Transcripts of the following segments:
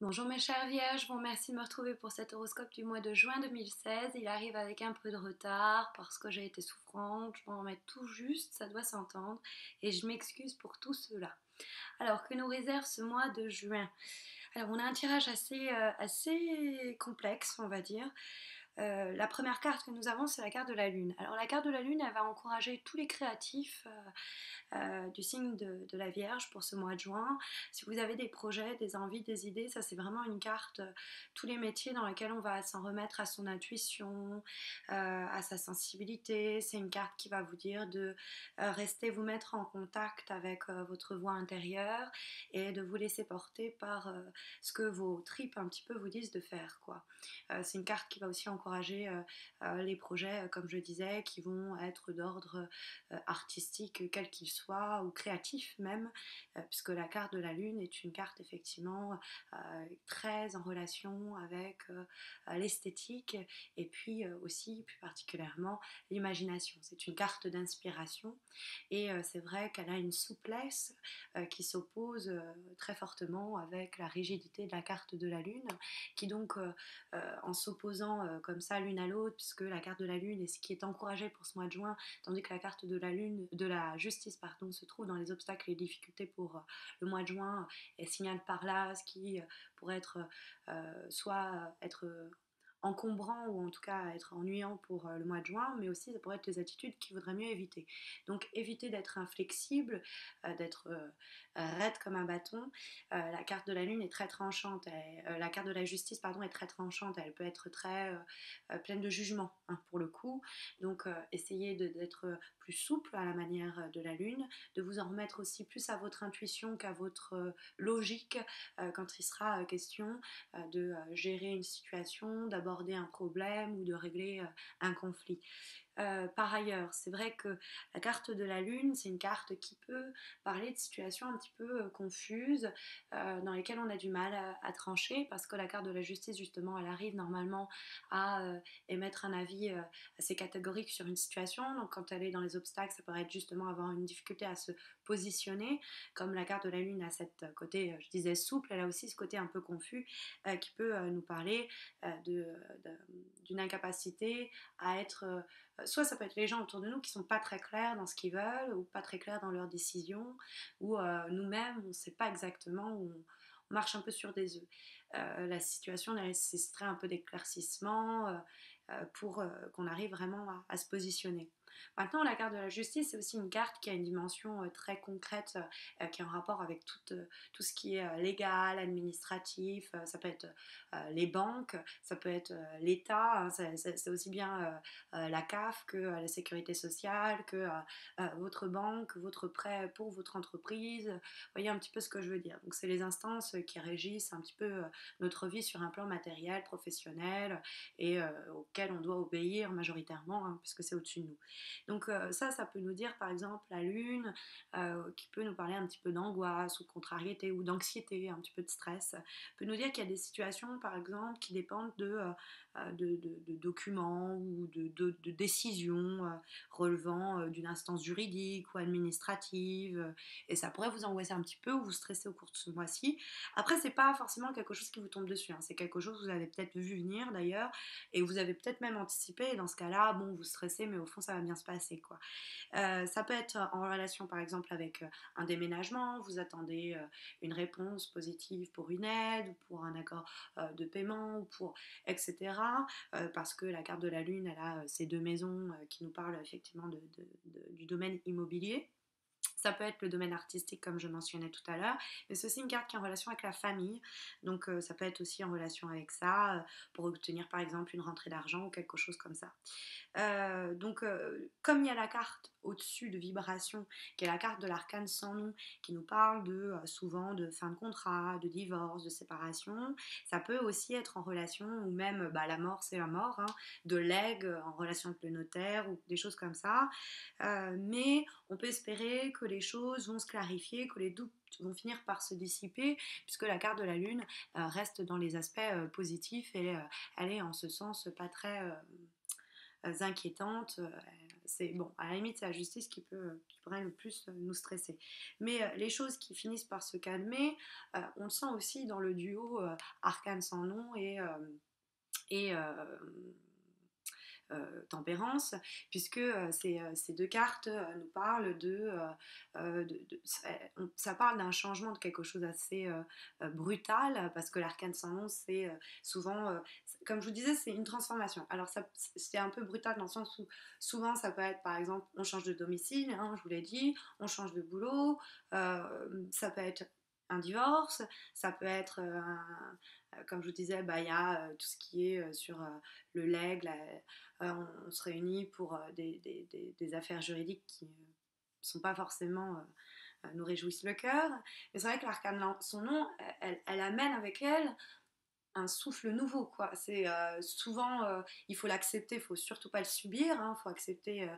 Bonjour mes chers vierges, je vous remercie de me retrouver pour cet horoscope du mois de juin 2016. Il arrive avec un peu de retard parce que j'ai été souffrante, je m'en remets tout juste, ça doit s'entendre, et je m'excuse pour tout cela. Alors, que nous réserve ce mois de juin? Alors, on a un tirage assez complexe, on va dire. La première carte que nous avons, c'est la carte de la Lune. Alors, la carte de la Lune, elle va encourager tous les créatifs du signe de la Vierge pour ce mois de juin. Si vous avez des projets, des envies, des idées, ça c'est vraiment une carte, tous les métiers dans lesquels on va s'en remettre à son intuition, à sa sensibilité. C'est une carte qui va vous dire de rester, vous mettre en contact avec votre voix intérieure et de vous laisser porter par ce que vos tripes un petit peu vous disent de faire, quoi. C'est une carte qui va aussi encourager les projets, comme je disais, qui vont être d'ordre artistique, quel qu'il soit, ou créatif même, puisque la carte de la Lune est une carte effectivement très en relation avec l'esthétique et puis aussi plus particulièrement l'imagination. C'est une carte d'inspiration et c'est vrai qu'elle a une souplesse qui s'oppose très fortement avec la rigidité de la carte de la Lune, qui donc en s'opposant comme ça l'une à l'autre, puisque la carte de la Lune est ce qui est encouragé pour ce mois de juin, tandis que la carte de la Lune, de la justice, pardon, se trouve dans les obstacles et les difficultés pour le mois de juin, et signale par là ce qui pourrait être soit être encombrant ou en tout cas être ennuyant pour le mois de juin, mais aussi ça pourrait être des attitudes qu'il vaudrait mieux éviter. Donc éviter d'être inflexible, d'être raide comme un bâton. La carte de la Lune est très tranchante, la carte de la justice pardon est très tranchante, elle peut être très pleine de jugement, hein, pour le coup. Donc essayez d'être plus souple à la manière de la Lune, de vous en remettre aussi plus à votre intuition qu'à votre logique quand il sera question de gérer une situation, d'aborder un problème ou de régler un conflit. Par ailleurs, c'est vrai que la carte de la Lune, c'est une carte qui peut parler de situations un petit peu confuses, dans lesquelles on a du mal à trancher, parce que la carte de la justice, justement, elle arrive normalement à émettre un avis assez catégorique sur une situation. Donc quand elle est dans les obstacles, ça pourrait être justement avoir une difficulté à se positionner. Comme la carte de la Lune a cette côté, je disais, souple, elle a aussi ce côté un peu confus qui peut nous parler d'une incapacité à être soit ça peut être les gens autour de nous qui sont pas très clairs dans ce qu'ils veulent ou pas très clairs dans leurs décisions, ou nous-mêmes on ne sait pas exactement, on marche un peu sur des œufs. La situation nécessiterait un peu d'éclaircissement pour qu'on arrive vraiment à se positionner. Maintenant, la carte de la justice, c'est aussi une carte qui a une dimension très concrète, qui est en rapport avec tout ce qui est légal, administratif. Ça peut être les banques, ça peut être l'État, hein, c'est aussi bien la CAF que la sécurité sociale, que votre banque, votre prêt pour votre entreprise. Vous voyez un petit peu ce que je veux dire. Donc, c'est les instances qui régissent un petit peu notre vie sur un plan matériel, professionnel et auquel on doit obéir majoritairement, hein, puisque c'est au-dessus de nous. Donc ça peut nous dire par exemple la Lune, qui peut nous parler un petit peu d'angoisse ou de contrariété ou d'anxiété, un petit peu de stress, peut nous dire qu'il y a des situations par exemple qui dépendent de documents ou de décisions relevant d'une instance juridique ou administrative, et ça pourrait vous angoisser un petit peu ou vous stresser au cours de ce mois-ci. Après, c'est pas forcément quelque chose qui vous tombe dessus, hein. C'est quelque chose que vous avez peut-être vu venir d'ailleurs, et vous avez peut-être même anticipé, et dans ce cas-là, bon, vous stressez, mais au fond, ça va bien se passer, quoi. Ça peut être en relation, par exemple, avec un déménagement, vous attendez une réponse positive pour une aide, ou pour un accord de paiement, ou pour etc. Parce que la carte de la Lune, elle a ces deux maisons qui nous parlent effectivement du domaine immobilier. Ça peut être le domaine artistique comme je mentionnais tout à l'heure, mais c'est aussi une carte qui est en relation avec la famille, donc ça peut être aussi en relation avec ça, pour obtenir par exemple une rentrée d'argent ou quelque chose comme ça. Donc comme il y a la carte au-dessus de vibration, qui est la carte de l'arcane sans nom, qui nous parle de souvent de fin de contrat, de divorce, de séparation, ça peut aussi être en relation, ou même la mort c'est la mort, hein, de legs en relation avec le notaire ou des choses comme ça. Mais on peut espérer que les choses vont se clarifier, que les doutes vont finir par se dissiper, puisque la carte de la Lune reste dans les aspects positifs, et elle est en ce sens pas très inquiétante. c'est bon, à la limite, c'est la justice qui pourrait le plus nous stresser. Mais les choses qui finissent par se calmer, on le sent aussi dans le duo Arcane sans nom et tempérance, puisque ces deux cartes nous parlent ça parle d'un changement de quelque chose d'assez brutal, parce que l'arcane sans nom, c'est souvent, comme je vous disais, c'est une transformation. Alors c'est un peu brutal dans le sens où souvent ça peut être, par exemple, on change de domicile, hein, je vous l'ai dit, on change de boulot, ça peut être un divorce, ça peut être comme je vous disais, bah, il y a tout ce qui est sur le legs, on se réunit pour des affaires juridiques qui ne sont pas forcément nous réjouissent le cœur. Mais c'est vrai que l'arcane son nom, elle amène avec elle un souffle nouveau, quoi. C'est souvent, il faut l'accepter, il faut surtout pas le subir, il faut accepter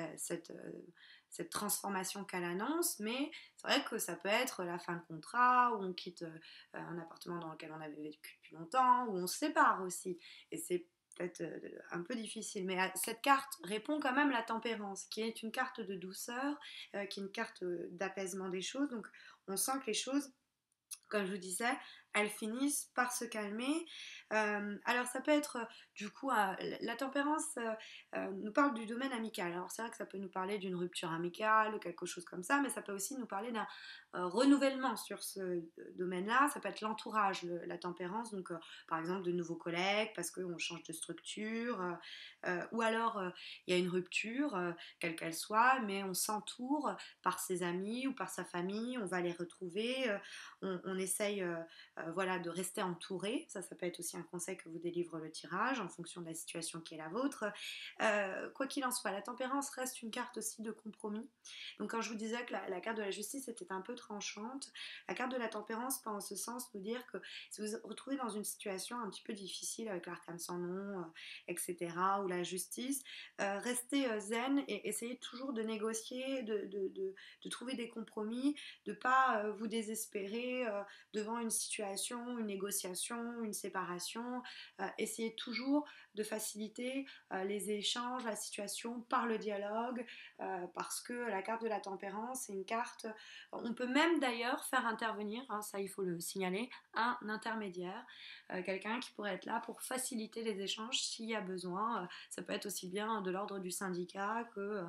cette transformation qu'elle annonce, mais c'est vrai que ça peut être la fin de contrat, où on quitte un appartement dans lequel on avait vécu depuis longtemps, où on se sépare aussi, et c'est peut-être un peu difficile, mais cette carte répond quand même à la tempérance, qui est une carte de douceur, qui est une carte d'apaisement des choses, donc on sent que les choses, comme je vous disais, elles finissent par se calmer. Alors ça peut être du coup la tempérance nous parle du domaine amical. Alors c'est vrai que ça peut nous parler d'une rupture amicale ou quelque chose comme ça, mais ça peut aussi nous parler d'un renouvellement sur ce domaine-là. Ça peut être l'entourage, la tempérance, donc par exemple de nouveaux collègues parce qu'on change de structure, ou alors il y a une rupture, quelle qu'elle soit, mais on s'entoure par ses amis ou par sa famille, on va les retrouver, on essaye voilà, de rester entouré. Ça peut être aussi un conseil que vous délivre le tirage en fonction de la situation qui est la vôtre. Quoi qu'il en soit, la tempérance reste une carte aussi de compromis. Donc quand je vous disais que la carte de la justice était un peu tranchante, la carte de la tempérance peut en ce sens nous dire que si vous vous retrouvez dans une situation un petit peu difficile avec l'arcane sans nom, etc., ou la justice, restez zen et essayez toujours de négocier, de trouver des compromis, de ne pas vous désespérer devant une situation, une négociation, une séparation. Essayez toujours de faciliter les échanges, la situation par le dialogue, parce que la carte de la tempérance, c'est une carte, on peut même d'ailleurs faire intervenir, ça il faut le signaler, un intermédiaire, quelqu'un qui pourrait être là pour faciliter les échanges s'il y a besoin. Ça peut être aussi bien de l'ordre du syndicat que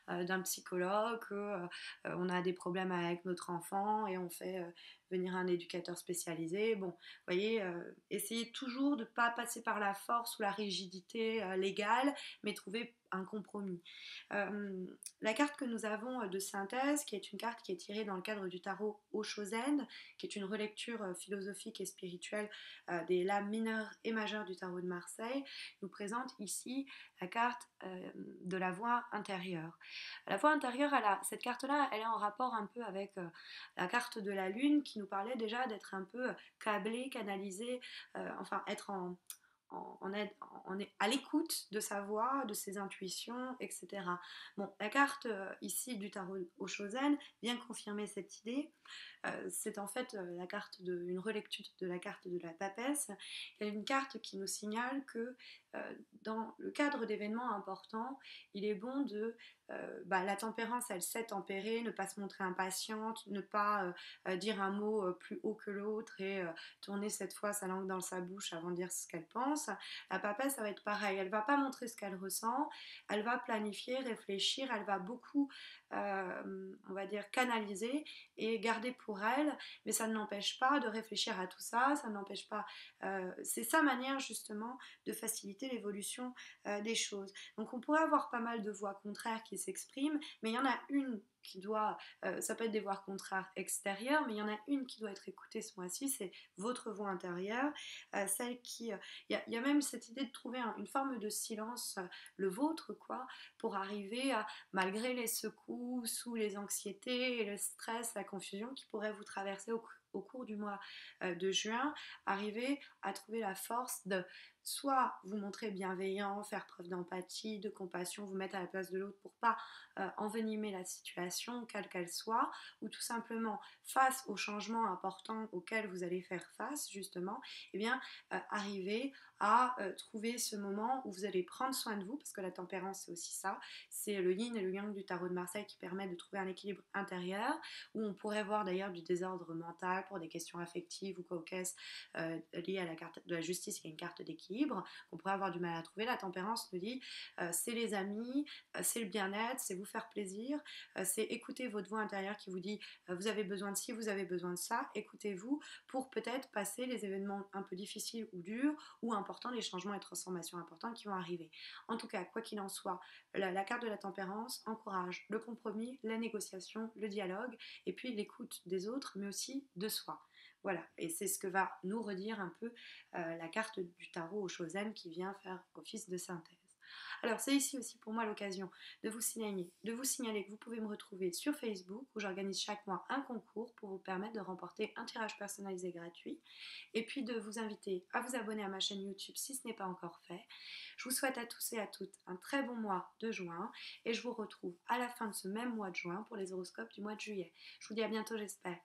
d'un psychologue, que on a des problèmes avec notre enfant et on fait venir un éducateur spécialisé. Bon, vous voyez, essayez toujours de ne pas passer par la force ou la rigidité légale, mais trouver un compromis. La carte que nous avons de synthèse, qui est une carte qui est tirée dans le cadre du tarot Oshozen, qui est une relecture philosophique et spirituelle des lames mineures et majeures du tarot de Marseille, nous présente ici la carte de la voix intérieure. La voix intérieure, cette carte-là, elle est en rapport un peu avec la carte de la lune qui nous parlait déjà d'être un peu câblé, canalisé, enfin être à l'écoute de sa voix, de ses intuitions, etc. Bon, la carte ici du tarot Oshozen vient confirmer cette idée. C'est en fait une relecture de la carte de la papesse. Il y a une carte qui nous signale que dans le cadre d'événements importants, il est bon la tempérance, elle sait tempérer, ne pas se montrer impatiente, ne pas dire un mot plus haut que l'autre et tourner cette fois sa langue dans sa bouche avant de dire ce qu'elle pense. La papesse, ça va être pareil, elle va pas montrer ce qu'elle ressent, elle va planifier, réfléchir, elle va beaucoup, on va dire, canaliser et garder pour elle, mais ça ne l'empêche pas de réfléchir à tout ça, ça ne l'empêche pas, c'est sa manière justement de faciliter l'évolution des choses. Donc on pourrait avoir pas mal de voix contraires qui s'expriment, mais il y en a une qui doit, ça peut être des voix contraires extérieures, mais il y en a une qui doit être écoutée ce mois-ci, c'est votre voix intérieure, celle qui, y a même cette idée de trouver une forme de silence, le vôtre quoi, pour arriver à, malgré les secousses ou les anxiétés et le stress, la confusion qui pourrait vous traverser au cours du mois de juin, arriver à trouver la force de soit vous montrer bienveillant, faire preuve d'empathie, de compassion, vous mettre à la place de l'autre pour pas envenimer la situation, quelle qu'elle soit, ou tout simplement face aux changements importants auxquels vous allez faire face, justement, eh bien, arriver à trouver ce moment où vous allez prendre soin de vous, parce que la tempérance, c'est aussi ça, c'est le yin et le yang du tarot de Marseille qui permettent de trouver un équilibre intérieur, où on pourrait voir d'ailleurs du désordre mental pour des questions affectives ou cocasses liées à la carte de la justice, qui est une carte d'équilibre, qu'on pourrait avoir du mal à trouver. La tempérance nous dit c'est les amis, c'est le bien-être, c'est vous faire plaisir, c'est écouter votre voix intérieure qui vous dit vous avez besoin de ci, vous avez besoin de ça, écoutez-vous pour peut-être passer les événements un peu difficiles ou durs ou importants, les changements et transformations importantes qui vont arriver. En tout cas, quoi qu'il en soit, la carte de la tempérance encourage le compromis, la négociation, le dialogue et puis l'écoute des autres, mais aussi de soi. Voilà, et c'est ce que va nous redire un peu la carte du tarot au Chosen qui vient faire office de synthèse. Alors c'est ici aussi pour moi l'occasion de vous signaler que vous pouvez me retrouver sur Facebook où j'organise chaque mois un concours pour vous permettre de remporter un tirage personnalisé gratuit et puis de vous inviter à vous abonner à ma chaîne YouTube si ce n'est pas encore fait. Je vous souhaite à tous et à toutes un très bon mois de juin et je vous retrouve à la fin de ce même mois de juin pour les horoscopes du mois de juillet. Je vous dis à bientôt j'espère.